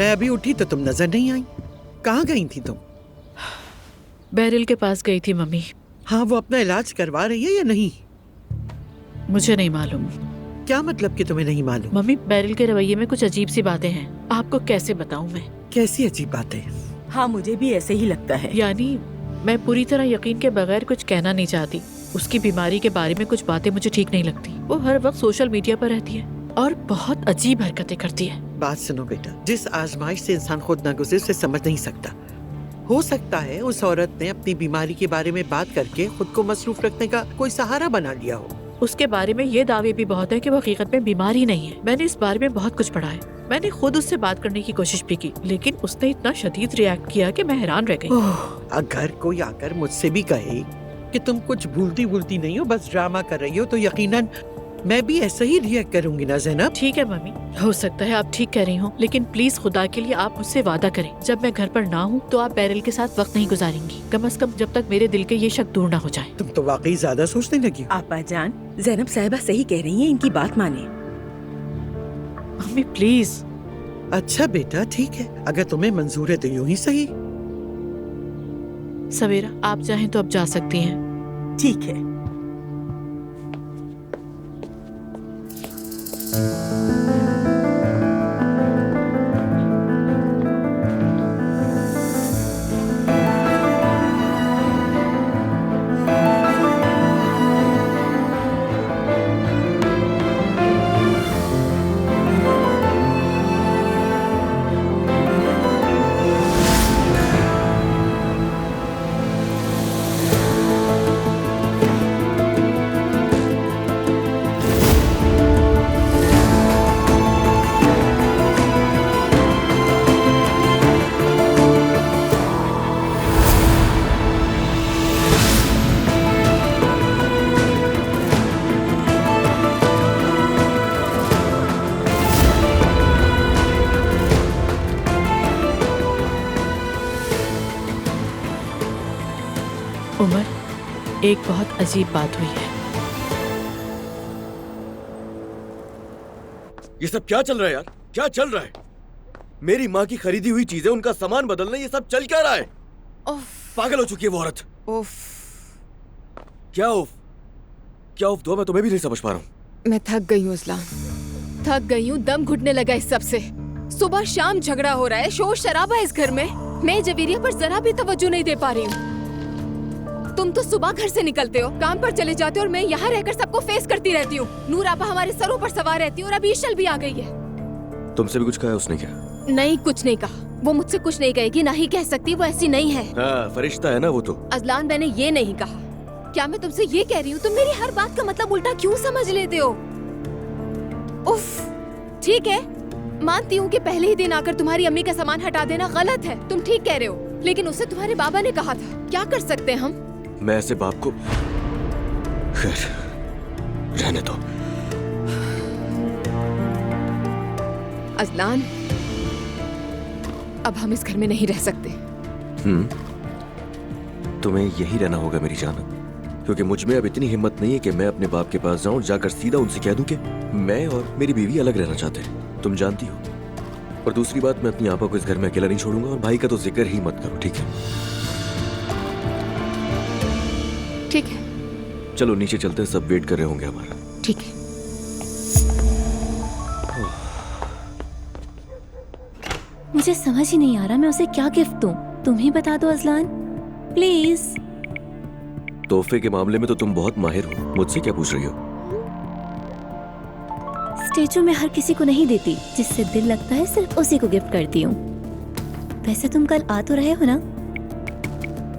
मैं अभी उठी तो तुम नजर नहीं आई। कहाँ गई थी तुम? बैरिल के पास गई थी मम्मी। हाँ, वो अपना इलाज करवा रही है या नहीं? मुझे नहीं मालूम। क्या मतलब कि तुम्हें नहीं मालूम? मम्मी, बैरिल के रवैये में कुछ अजीब सी बातें हैं। आपको कैसे बताऊं मैं? कैसी अजीब बातें? हाँ, मुझे भी ऐसे ही लगता है। यानी मैं पूरी तरह यकीन के बगैर कुछ कहना नहीं चाहती। उसकी बीमारी के बारे में कुछ बातें मुझे ठीक नहीं लगती। वो हर वक्त सोशल मीडिया पर रहती है और बहुत अजीब हरकतें करती है। बात सुनो बेटा, जिस आजमाइश से इंसान खुद न गुजरे उसे समझ नहीं सकता। हो सकता है उस औरत ने अपनी बीमारी के बारे में बात करके खुद को मसरूफ रखने का कोई सहारा बना लिया हो। उसके बारे में ये दावे भी बहुत है कि वो हकीकत में बीमार ही नहीं है। मैंने इस बारे में बहुत कुछ पढ़ा है। मैंने खुद उससे बात करने की कोशिश भी की, लेकिन उसने इतना शदीद रिएक्ट किया कि मैं हैरान रह गई। अगर कोई आकर मुझसे भी कहे कि तुम कुछ भूलती नहीं हो, बस ड्रामा कर रही हो, तो यकीनन मैं भी ऐसा ही रिएक्ट करूंगी ना ज़ैनब। ठीक है मम्मी, हो सकता है आप ठीक कह रही हो, लेकिन प्लीज खुदा के लिए आप मुझसे वादा करें, जब मैं घर पर ना हूँ तो आप बैरिल के साथ वक्त नहीं गुजारेंगी, कम से कम जब तक मेरे दिल के ये शक दूर ना हो जाए। तुम तो वाकई ज्यादा सोचने लगी हो। आपा जान, ज़ैनब साहिबा सही कह रही हैं, इनकी बात माने। Mummy please. अच्छा बेटा, ठीक है, अगर तुम्हें मंजूर है तो यूं ही सही। सवेरा, आप चाहें तो अब जा सकती हैं। ठीक है। उमर, एक बहुत अजीब बात हुई है। ये सब क्या चल रहा है यार? क्या चल रहा है? मेरी माँ की खरीदी हुई चीजें, उनका सामान बदलना, ये सब चल क्या रहा है? पागल हो चुकी है वो औरत। क्या उफ? क्या उफ दो? मैं तुम्हें भी नहीं समझ पा रहा हूँ। मैं थक गई हूँ अज़लान, थक गई हूँ। दम घुटने लगा इस सब से। सुबह शाम झगड़ा हो रहा है, शोर शराबा इस घर में। मैं जवेरिया पर जरा भी तवज्जो नहीं दे पा रही हूँ। तुम तो सुबह घर से निकलते हो, काम पर चले जाते हो, और मैं यहाँ रहकर सबको फेस करती रहती हूँ। नूर आपा हमारे सरों पर सवार रहती है, और अभी ईशल भी आ गई है। तुमसे भी कुछ कहा है उसने क्या? नहीं, कुछ नहीं कहा। वो मुझसे कुछ नहीं कहेगी, ना ही कह सकती। वो ऐसी नहीं है। हाँ, फरिश्ता है ना वो तो। अज़लान, मैंने ये नहीं कहा। क्या मैं तुमसे ये कह रही हूँ? तुम मेरी हर बात का मतलब उल्टा क्यों समझ लेते हो? उफ, ठीक है, मानती हूँ कि पहले ही दिन आकर तुम्हारी अम्मी का सामान हटा देना गलत है। तुम ठीक कह रहे हो, लेकिन उसे तुम्हारे बाबा ने कहा था। क्या कर सकते हैं हम? मैं ऐसे बाप को, खैर रहने दो। अज़लान, अब हम इस घर में नहीं रह सकते। तुम्हें यही रहना होगा मेरी जान, क्योंकि मुझ में अब इतनी हिम्मत नहीं है कि मैं अपने बाप के पास जाऊं, जाकर सीधा उनसे कह दूं कि मैं और मेरी बीवी अलग रहना चाहते हैं। तुम जानती हो। और दूसरी बात, मैं अपनी आपा को इस घर में अकेला नहीं छोड़ूंगा, और भाई का तो जिक्र ही मत करो, ठीक है? ठीक है, चलो नीचे चलते हैं, सब वेट कर रहे होंगे हमारा। ठीक है। मुझे समझ ही नहीं आ रहा मैं उसे क्या गिफ्ट दूं। तुम ही बता दो अज़लान, प्लीज। तोहफे के मामले में तो तुम बहुत माहिर हो, मुझसे क्या पूछ रही हो? स्टेचू में हर किसी को नहीं देती, जिससे दिल लगता है सिर्फ उसी को गिफ्ट करती हूँ। वैसे तुम कल आ तो रहे हो ना?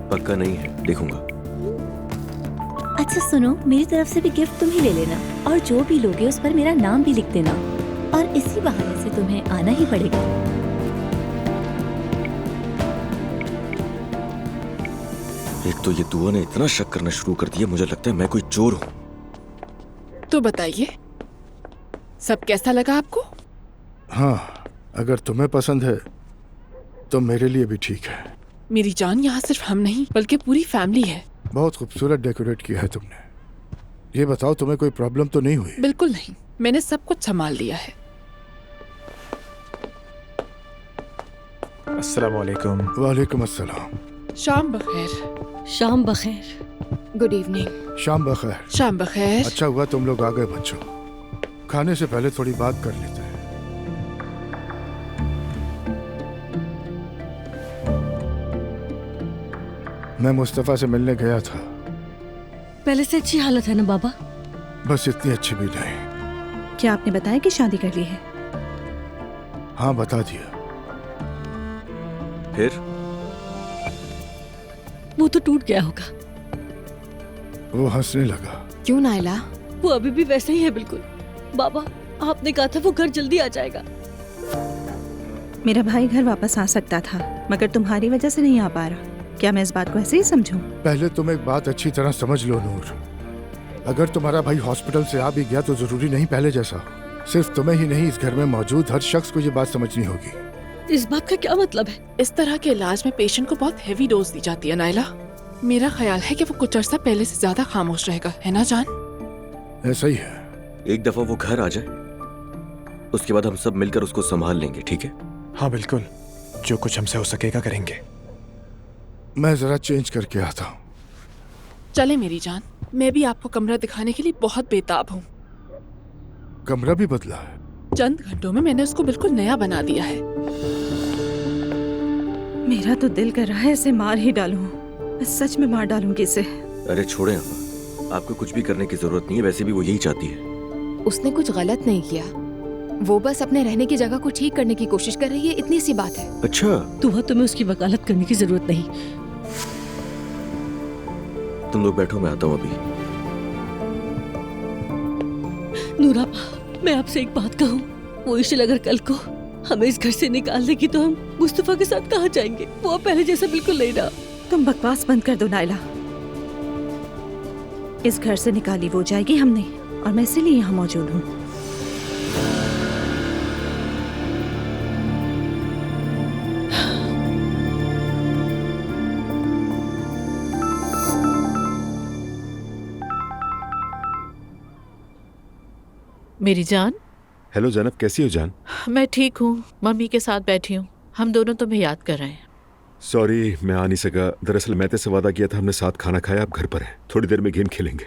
पक्का नहीं है, देखूंगा। अच्छा सुनो, मेरी तरफ से भी गिफ्ट तुम ही ले लेना, और जो भी लोगे उस पर मेरा नाम भी लिख देना, और इसी बहाने से तुम्हें आना ही पड़ेगा। एक तो ये दुआ ने इतना शक करना शुरू कर दिया, मुझे लगता है मैं कोई चोर हूँ। तो बताइए, सब कैसा लगा आपको? हाँ, अगर तुम्हें पसंद है तो मेरे लिए भी ठीक है। मेरी जान, यहाँ सिर्फ हम नहीं बल्कि पूरी फैमिली है। बहुत खूबसूरत डेकोरेट किया है तुमने। ये बताओ, तुम्हें कोई प्रॉब्लम तो नहीं हुई? बिल्कुल नहीं, मैंने सब कुछ संभाल लिया है। अस्सलाम वालेकुम। वालेकुम अस्सलाम। शाम बखैर। शाम बखैर। Good evening. शाम बखैर। शाम बखैर। अच्छा हुआ तुम लोग आ गए बच्चों। खाने से पहले थोड़ी बात कर लेते हैं। मैं मुस्तफ़ा से मिलने गया था। पहले से अच्छी हालत है ना बाबा? बस इतनी अच्छी भी नहीं। क्या आपने बताया कि शादी कर ली है? हाँ बता दिया। फिर वो तो टूट गया होगा। वो हंसने लगा। क्यों नायला? वो अभी भी वैसा ही है बिल्कुल। बाबा आपने कहा था वो घर जल्दी आ जाएगा। मेरा भाई घर वापस आ सकता था, मगर तुम्हारी वजह से नहीं आ पा रहा। क्या मैं इस बात को ऐसे ही समझूं? पहले तुम एक बात अच्छी तरह समझ लो नूर। अगर तुम्हारा भाई हॉस्पिटल से आ भी गया तो जरूरी नहीं पहले जैसा हो। सिर्फ तुम्हें ही नहीं, इस घर में मौजूद हर शख्स को ये बात समझनी होगी। इस बात का क्या मतलब है? इस तरह के इलाज में पेशेंट को बहुत हेवी डोज दी जाती है नायला। मेरा ख्याल है कि वो कुछ अर्सा पहले से ज्यादा खामोश रहेगा, है ना जान? ऐसा ही है। एक दफा वो घर आ जाए, उसके बाद हम सब मिलकर उसको संभाल लेंगे, ठीक है? हाँ बिल्कुल, जो कुछ हमसे हो सकेगा करेंगे। मैं जरा चेंज करके आता हूँ। चले मेरी जान, मैं भी आपको कमरा दिखाने के लिए बहुत बेताब हूँ। कमरा भी बदला है? चंद घंटों में मैंने उसको बिल्कुल नया बना दिया है। मेरा तो दिल कर रहा है इसे मार ही डालूं। मैं सच में मार डालूंगी इसे। अरे छोड़े अम्मा, आपको कुछ भी करने की जरूरत नहीं है। वैसे भी वो यही चाहती है। उसने कुछ गलत नहीं किया, वो बस अपने रहने की जगह को ठीक करने की कोशिश कर रही है, इतनी सी बात है। अच्छा, तुम्हें उसकी वकालत करने की जरूरत नहीं। तुम लोग बैठो, मैं आता हूँ अभी। नूरा, मैं आपसे एक बात कहूँ। वो इशल अगर कल को हमें इस घर से निकाल देगी तो हम मुस्तफा के साथ कहाँ जाएंगे? वो अब पहले जैसा बिल्कुल नहीं रहा। तुम बकवास बंद कर दो नायला। इस घर से निकाली वो जाएगी, हम नहीं, और मैं इसीलिए यहाँ मौजूद हूँ। मेरी जान। हेलो जैनब, कैसी हो जान? मैं ठीक हूँ, मम्मी के साथ बैठी हूँ। हम दोनों तुम्हें याद कर रहे हैं। सॉरी मैं आ नहीं सका। दरअसल मैं से वादा किया था, हमने साथ खाना खाया, अब घर पर है। थोड़ी देर में गेम खेलेंगे।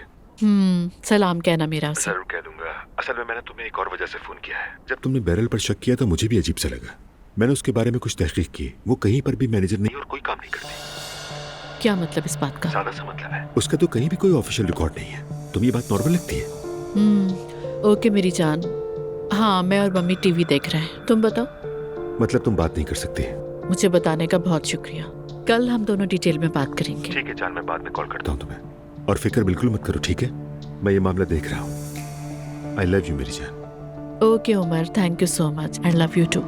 सलाम कहना मेरा से। जरूर कह दूंगा। असल में मैंने तुम्हें एक और वजह से फोन किया है। जब तुमने बैरल पर शक किया तो मुझे भी अजीब सा लगा। मैंने उसके बारे में कुछ तहकीक की। वो कहीं पर भी मैनेजर नहीं और कोई काम नहीं करती। क्या मतलब इस बात का? सादा सा मतलब है। उसका तो कहीं भी कोई ऑफिशियल रिकॉर्ड नहीं है। तुम्हें ये बात नॉर्मल लगती है? ओके मेरी जान। हाँ, मैं और मम्मी टीवी देख रहे हैं। तुम बताओ। मतलब तुम बात नहीं कर सकती? मुझे बताने का बहुत शुक्रिया। कल हम दोनों डिटेल में बात करेंगे। ठीक है जान, मैं बाद में कॉल करता हूँ तुम्हें। और फिक्र बिल्कुल मत करो, ठीक है? मैं ये मामला देख रहा हूँ। आई लव यू मेरी जान। Okay Umar, thank you so much. I love you too.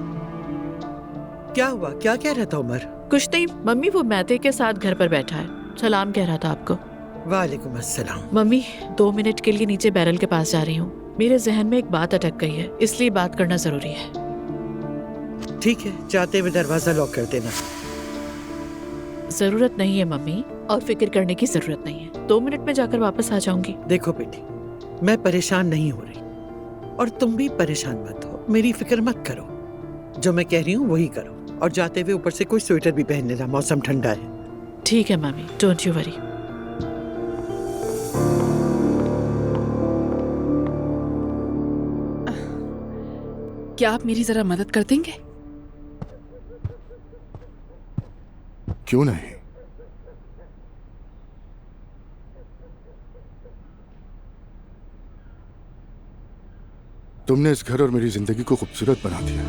क्या हुआ? क्या कह रहा था उमर? कुछ नहीं मम्मी, वो मैते के साथ घर पर बैठा है, सलाम कह रहा था आपको। वालेकुम अस्सलाम। मम्मी 2 मिनट के लिए नीचे बैरल के पास जा रही हूँ। मेरे जहन में एक बात अटक गई है, इसलिए बात करना जरूरी है। ठीक है, जाते हुए दरवाजा लॉक कर देना। जरूरत नहीं है मम्मी, और फिक्र करने की जरूरत नहीं है। 2 मिनट में जाकर वापस आ जाऊंगी। देखो बेटी, मैं परेशान नहीं हो रही और तुम भी परेशान मत हो। मेरी फिक्र मत करो, जो मैं कह रही हूँ वही करो। और जाते हुए ऊपर से कोई स्वेटर भी पहन लेना, मौसम ठंडा है। ठीक है मम्मी, डोंट यू वरी। क्या आप मेरी जरा मदद कर देंगे? क्यों नहीं? तुमने इस घर और मेरी जिंदगी को खूबसूरत बना दिया।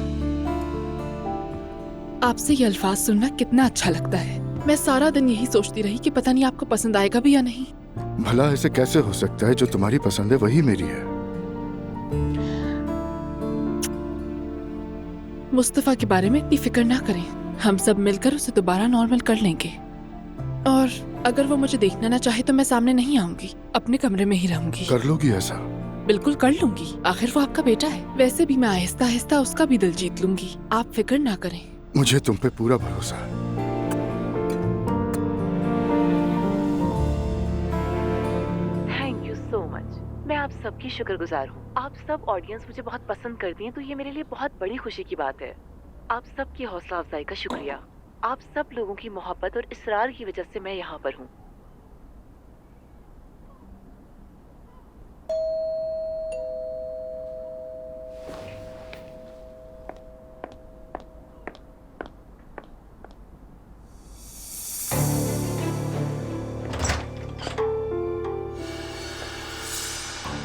आपसे ये अल्फाज सुनना कितना अच्छा लगता है। मैं सारा दिन यही सोचती रही कि पता नहीं आपको पसंद आएगा भी या नहीं। भला ऐसे कैसे हो सकता है? जो तुम्हारी पसंद है वही मेरी है। मुस्तफा के बारे में इतनी फिक्र ना करें। हम सब मिलकर उसे दोबारा नॉर्मल कर लेंगे। और अगर वो मुझे देखना ना चाहे तो मैं सामने नहीं आऊंगी, अपने कमरे में ही रहूंगी। कर लोगी ऐसा? बिल्कुल कर लूंगी, आखिर वो आपका बेटा है। वैसे भी मैं आहिस्ता आहिस्ता उसका भी दिल जीत लूंगी। आप फिक्र ना करें। मुझे तुम पे पूरा भरोसा है। Thank you so much. मैं आप सबकी शुक्रगुजार हूँ। आप सब ऑडियंस मुझे बहुत पसंद करती हैं, तो ये मेरे लिए बहुत बड़ी खुशी की बात है। आप सबकी हौसला अफजाई का शुक्रिया। आप सब लोगों की मोहब्बत और इसरार की वजह से मैं यहाँ पर हूँ।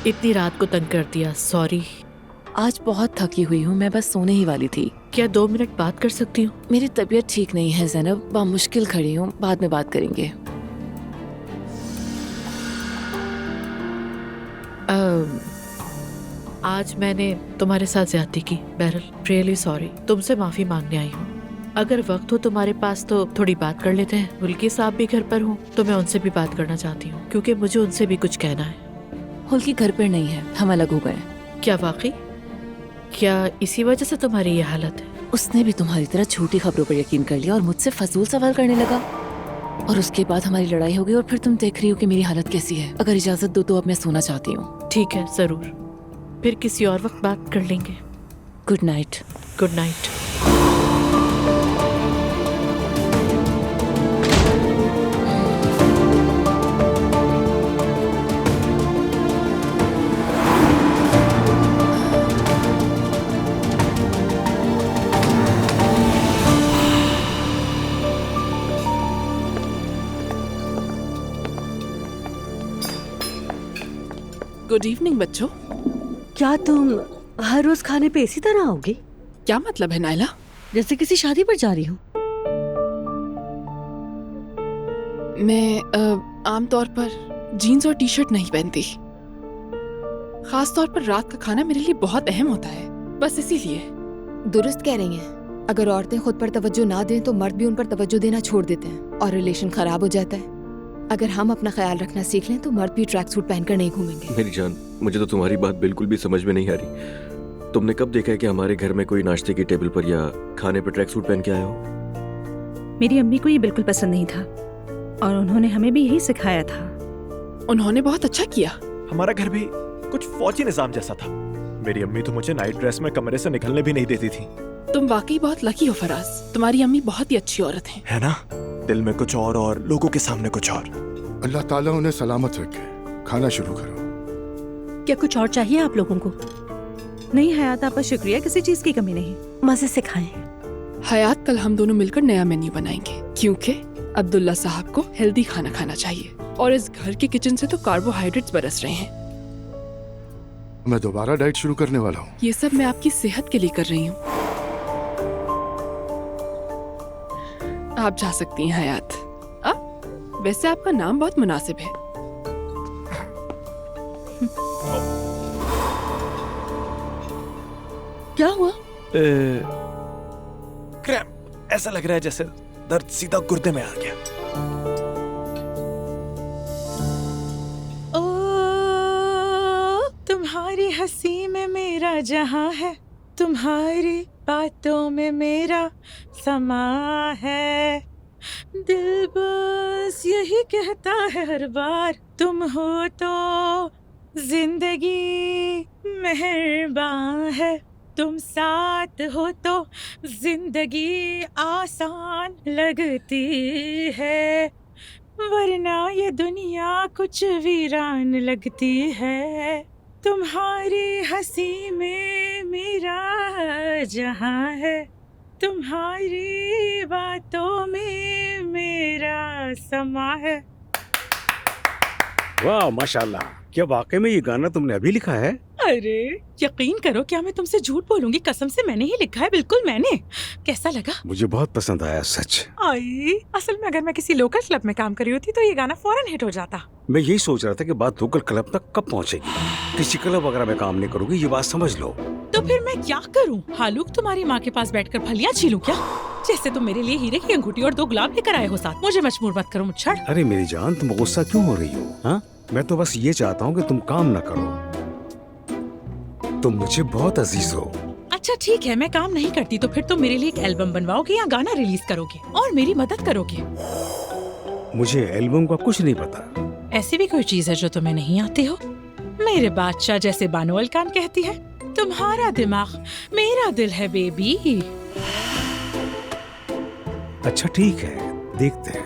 इतनी रात को तंग कर दिया, सॉरी। आज बहुत थकी हुई हूँ, मैं बस सोने ही वाली थी। क्या 2 मिनट बात कर सकती हूँ? मेरी तबीयत ठीक नहीं है ज़ैनब, बामुश्किल खड़ी हूँ, बाद में बात करेंगे। आज मैंने तुम्हारे साथ ज्यादती की बैरल, रियली सॉरी। तुमसे माफी मांगने आई हूँ। अगर वक्त हो तुम्हारे पास तो थोड़ी बात कर लेते हैं। हुल्की साहब भी घर पर हूँ तो मैं उनसे भी बात करना चाहती हूँ, क्योंकि मुझे उनसे भी कुछ कहना है। हुल्की घर पर नहीं है, हम अलग हो गए। क्या वाकई? क्या इसी वजह से तुम्हारी ये हालत है? उसने भी तुम्हारी तरह झूठी खबरों पर यकीन कर लिया और मुझसे फजूल सवाल करने लगा, और उसके बाद हमारी लड़ाई हो गई। और फिर तुम देख रही हो कि मेरी हालत कैसी है। अगर इजाजत दो तो अब मैं सोना चाहती हूँ। ठीक है, जरूर। फिर किसी और वक्त बात कर लेंगे। Good night. Good night. Good evening बच्चों। क्या तुम हर रोज खाने पे इसी तरह आओगी? क्या मतलब है नायला? जैसे किसी शादी पर जा रही हूँ। मैं आमतौर पर जीन्स और टी शर्ट नहीं पहनती। खास तौर पर रात का खाना मेरे लिए बहुत अहम होता है, बस इसीलिए। दुरुस्त कह रही हैं। अगर औरतें खुद पर तवज्जो ना दें तो मर्द भी उन पर तवज्जो देना छोड़ देते हैं और रिलेशन खराब हो जाता है। अगर हम अपना ख्याल रखना सीख लें तो मर्द भी ट्रैक सूट पहनकर नहीं घूमेंगे। मेरी जान, मुझे तो तुम्हारी बात बिल्कुल भी समझ में नहीं आ रही। तुमने कब देखा है कि हमारे घर में कोई नाश्ते की टेबल पर या खाने पर ट्रैक सूट पहन के आया हो? मेरी अम्मी को ये बिल्कुल पसंद नहीं था और उन्होंने हमें भी यही सिखाया था। उन्होंने बहुत अच्छा किया। हमारा घर भी कुछ फौजी निजाम जैसा था। मेरी अम्मी तो मुझे नाइट ड्रेस में कमरे से निकलने भी नहीं देती थी। तुम वाकई बहुत लकी हो फराज, तुम्हारी अम्मी बहुत ही अच्छी औरत है। है ना? दिल में कुछ और लोगों के सामने कुछ और। अल्लाह ताला उन्हें सलामत रखे। खाना शुरू करो। क्या कुछ और चाहिए आप लोगों को? नहीं हयात आपका शुक्रिया, किसी चीज की कमी नहीं। मजे से खाएं। हयात, कल हम दोनों मिलकर नया मेन्यू बनाएंगे, क्योंकि अब्दुल्ला साहब को हेल्दी खाना खाना चाहिए और इस घर के किचन से तो कार्बोहाइड्रेट्स बरस रहे हैं। मैं दोबारा डाइट शुरू करने वाला हूँ। ये सब मैं आपकी सेहत के लिए कर रही हूँ। आप जा सकती हैं हयात। वैसे आपका नाम बहुत मुनासिब है। क्या हुआ? क्रैम्प। ऐसा लग रहा है जैसे दर्द सीधा गुर्दे में आ गया। ओ, तुम्हारी हंसी में मेरा जहां है, तुम्हारी बातों में मेरा समा है। दिल बस यही कहता है हर बार, तुम हो तो जिंदगी मेहरबान है, तुम साथ हो तो जिंदगी आसान लगती है, वरना ये दुनिया कुछ वीरान लगती है। तुम्हारी हंसी में मेरा जहां है, तुम्हारी बातों में मेरा समा है। वाह माशाल्लाह, क्या वाकई में ये गाना तुमने अभी लिखा है? अरे यकीन करो, क्या मैं तुमसे झूठ बोलूंगी? कसम से मैंने ही लिखा है, बिल्कुल मैंने। कैसा लगा? मुझे बहुत पसंद आया, सच। आई, असल में अगर मैं किसी लोकल क्लब में काम कर रही होती तो ये गाना फौरन हिट हो जाता। मैं यही सोच रहा था कि बात लोकल क्लब तक कब पहुंचेगी। किसी क्लब वगैरह में काम नहीं करोगी, ये बात समझ लो। तो फिर मैं क्या करूं? हालूक तुम्हारी माँ के पास बैठकर फलियां छीलूं क्या? जैसे तुम मेरे लिए हीरे की अंगूठी और 2 गुलाब लेकर आए हो साथ। मुझे मजबूर मत करो मुच्छड़। अरे मेरी जान, तुम गुस्सा क्यों हो रही हो? हाँ, मैं तो बस ये चाहता हूँ कि तुम काम न करो। तुम मुझे बहुत अजीज हो। अच्छा ठीक है, मैं काम नहीं करती तो फिर तुम मेरे लिए एक एल्बम बनवाओगे या गाना रिलीज करोगे और मेरी मदद करोगे? मुझे एल्बम का कुछ नहीं पता। ऐसी भी कोई चीज है जो तुम्हें नहीं आती हो? मेरे बादशाह जैसे बानो अल खान कहती है, तुम्हारा दिमाग मेरा दिल है बेबी। अच्छा ठीक है, देखते हैं।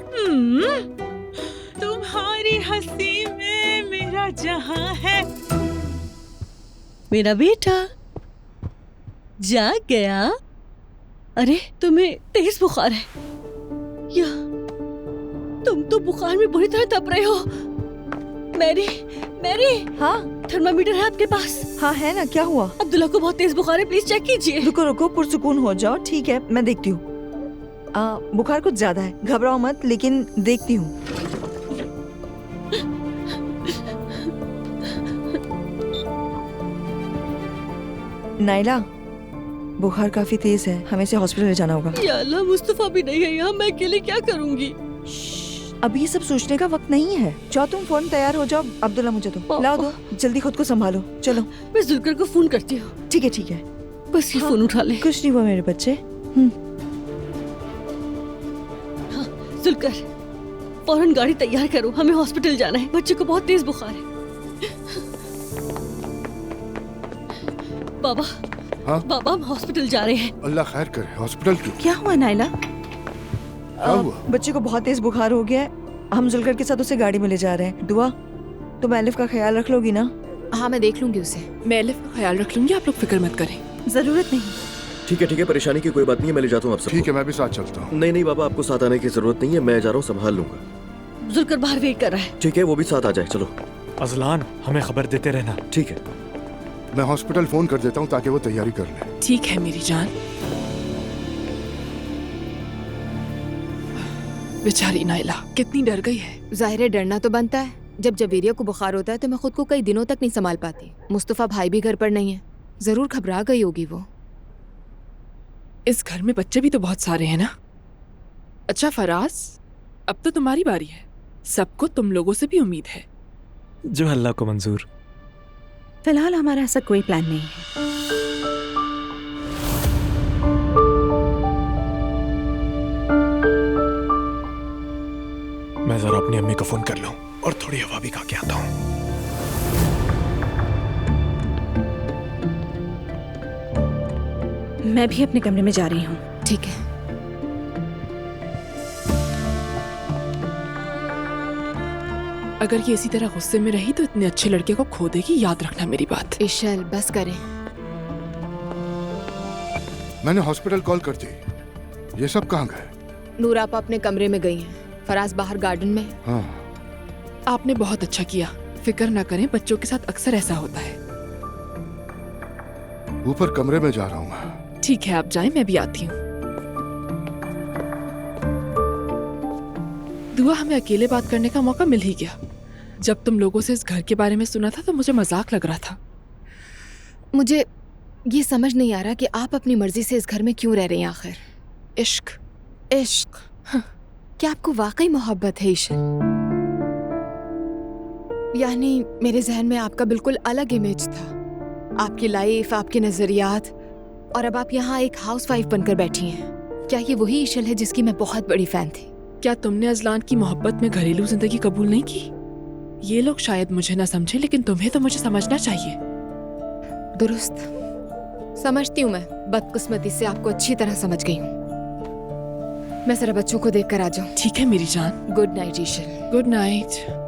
तुम्हारी हंसी में मेरा जहां है। मेरा बेटा जाग गया। अरे तुम्हें तेज बुखार है या तुम तो बुखार में बुरी तरह तप रहे हो। मैरी मैरी, हाँ थर्मामीटर है आपके पास? हाँ है ना, क्या हुआ? अब्दुल्ला को बहुत तेज बुखार है, प्लीज चेक कीजिए। रुको रुको, पुरसुकून हो जाओ। ठीक है, मैं देखती हूँ। बुखार कुछ ज्यादा है, घबराओ मत, लेकिन देखती हूँ। नाइला, बुखार काफी तेज है, हमें इसे हॉस्पिटल ले जाना होगा। या अल्लाह, मुस्तफा भी नहीं है यहाँ, मैं अकेले क्या करूँगी? अभी ये सब सोचने का वक्त नहीं है। जाओ तुम फौरन तैयार हो जाओ। अब्दुल्ला मुझे दो, लाओ दो, जल्दी खुद को संभालो। चलो मैं जुल्कर को फोन करती हूँ। ठीक है ठीक है, बस ये फोन उठा ले। कुछ नहीं हुआ मेरे बच्चे। हाँ, जुल्कर फौरन गाड़ी तैयार करो, हमें हॉस्पिटल जाना है। बच्चे को बहुत तेज बुखार है। बाबा हाँ? बाबा, हम हॉस्पिटल जा रहे हैं। अल्लाह खैर करे। हॉस्पिटल क्यों? क्या हुआ नाइला? क्या हुआ? बच्चे को बहुत तेज बुखार हो गया है, हम जुल्कर के साथ उसे गाड़ी में ले जा रहे हैं। दुआ, तुम एलिफ का ख्याल रख लोगी ना? हाँ, मैं देख लूंगी उसे। मैं एलिफ का ख्याल रख लूंगी, आप लोग फिक्र मत करें। जरूरत नहीं। ठीक है, परेशानी की कोई बात नहीं है, मैं ले जाता हूँ आप सबको। ठीक है, मैं भी साथ चलता हूँ। नहीं बाबा, आपको साथ आने की जरूरत नहीं है, मैं जा रहा हूँ, संभाल लूंगा। जुल्कर बाहर वेट कर रहा है। ठीक है, वो भी साथ आ जाए। चलो अजलान, हमें खबर देते रहना। ठीक है, मैं हॉस्पिटल फोन कर देता हूँ ताकि वो तैयारी कर ले। ठीक है मेरी जान। बेचारी नाइला कितनी डर गई है। जाहिर है डरना तो बनता है। जब जवेरिया को बुखार होता है तो मैं खुद को कई दिनों तक नहीं संभाल पाती। मुस्तफा भाई भी घर पर नहीं है, जरूर घबरा गई होगी वो। इस घर में बच्चे भी तो बहुत सारे हैं ना। अच्छा फराज, अब तो तुम्हारी बारी है। सबको तुम लोगों से भी उम्मीद है। जो अल्लाह को मंजूर। फिलहाल हमारा ऐसा कोई प्लान नहीं है। मैं जरा अपनी अम्मी को फोन कर लूं और थोड़ी हवा भी खा के आता हूँ। मैं भी अपने कमरे में जा रही हूँ। ठीक है। अगर ये इसी तरह गुस्से में रही तो इतने अच्छे लड़के को खो देगी, याद रखना मेरी बात। इशल, बस करें। मैंने हॉस्पिटल कॉल कर दी। ये सब कहाँ गए? नूर आप अपने कमरे में गई हैं, फराज बाहर गार्डन में। हाँ। आपने बहुत अच्छा किया। फिक्र ना करें, बच्चों के साथ अक्सर ऐसा होता है। ऊपर कमरे में जा रहा हूँ मैं। ठीक है, आप जाएं, मैं भी आती हूँ। दुआ, हमें अकेले बात करने का मौका मिल ही गया। जब तुम लोगों से इस घर के बारे में सुना था तो मुझे मजाक लग रहा था। मुझे ये समझ नहीं आ रहा कि आप अपनी मर्जी से इस घर में क्यों रह रही हैं आखिर। इश्क इश्क, हाँ। क्या आपको वाकई मोहब्बत है ईशल? यानी मेरे जहन में आपका बिल्कुल अलग इमेज था, आपकी लाइफ, आपके नजरियात, और अब आप यहाँ एक हाउसवाइफ बनकर बैठी हैं। क्या ये वही ईशल है जिसकी मैं बहुत बड़ी फैन थी? क्या तुमने अजलान की मोहब्बत में घरेलू जिंदगी कबूल नहीं की? ये लोग शायद मुझे ना समझे, लेकिन तुम्हें तो मुझे समझना चाहिए। दुरुस्त समझती हूँ, मैं बदकिस्मती से आपको अच्छी तरह समझ गई हूँ। मैं जरा बच्चों को देख कर आ जाऊँ। ठीक है मेरी जान। Good night Ishal. Good night.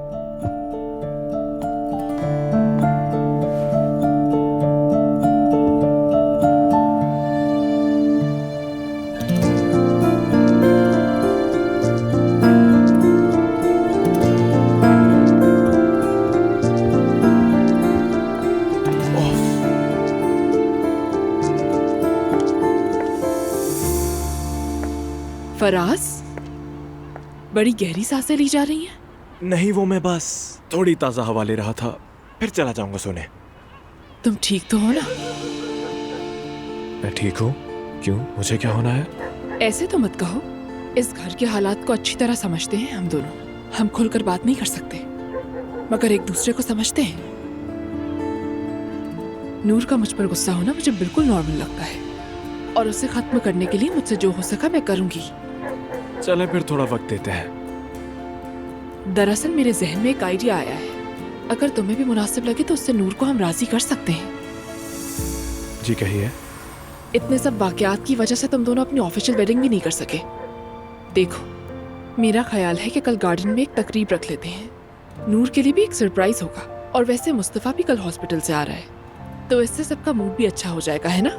Faraz, बड़ी गहरी सांसें ली जा रही हैं। नहीं, वो मैं बस थोड़ी ताज़ा हवा ले रहा था, फिर चला जाऊंगा सोने। तुम ठीक तो हो ना? मैं ठीक हूँ। क्यों, मुझे क्या होना है? ऐसे तो मत कहो। इस घर के हालात को अच्छी तरह समझते हैं हम दोनों। हम खुलकर बात नहीं कर सकते, मगर एक दूसरे को समझते हैं। नूर का मुझ पर गुस्सा होना मुझे बिल्कुल नॉर्मल लगता है, और उसे खत्म करने के लिए मुझसे जो हो सका मैं करूंगी। चले फिर थोड़ा वक्त देते हैं। दरअसल मेरे जहन में एक आइडिया आया है। अगर तुम्हें भी मुनासिब लगे तो उससे नूर को हम राजी कर सकते हैं। जी कहिए। इतने सब वाकयात की वजह से तुम दोनों अपनी ऑफिशियल वेडिंग भी नहीं कर सके। देखो, मेरा ख्याल है कि कल गार्डन में एक तकरीब रख लेते हैं। नूर के लिए भी एक सरप्राइज होगा, और वैसे मुस्तफ़ा भी कल हॉस्पिटल से आ रहा है, तो इससे सबका मूड भी अच्छा हो जाएगा, है ना?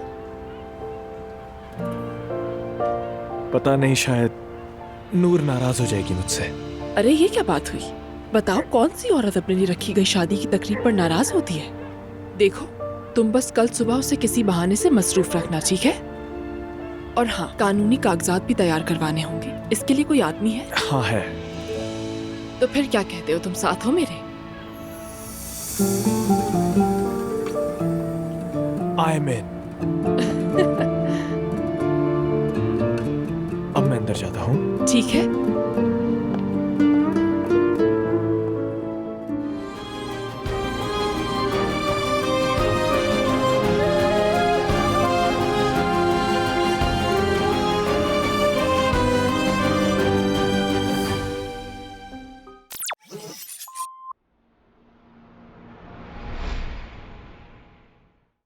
पता नहीं, शायद नूर नाराज हो जाएगी मुझसे। अरे ये क्या बात हुई? बताओ, कौन सी औरत अपने लिए रखी गई शादी की तकरीब पर नाराज होती है? देखो, तुम बस कल सुबह उसे किसी बहाने से मसरूफ रखना, ठीक है? और हाँ, कानूनी कागजात भी तैयार करवाने होंगे। इसके लिए कोई आदमी है? हाँ है। तो फिर क्या कहते हो, तुम साथ हो मेरे? I'm in. अब मैं अंदर जाता हूँ। ठीक है।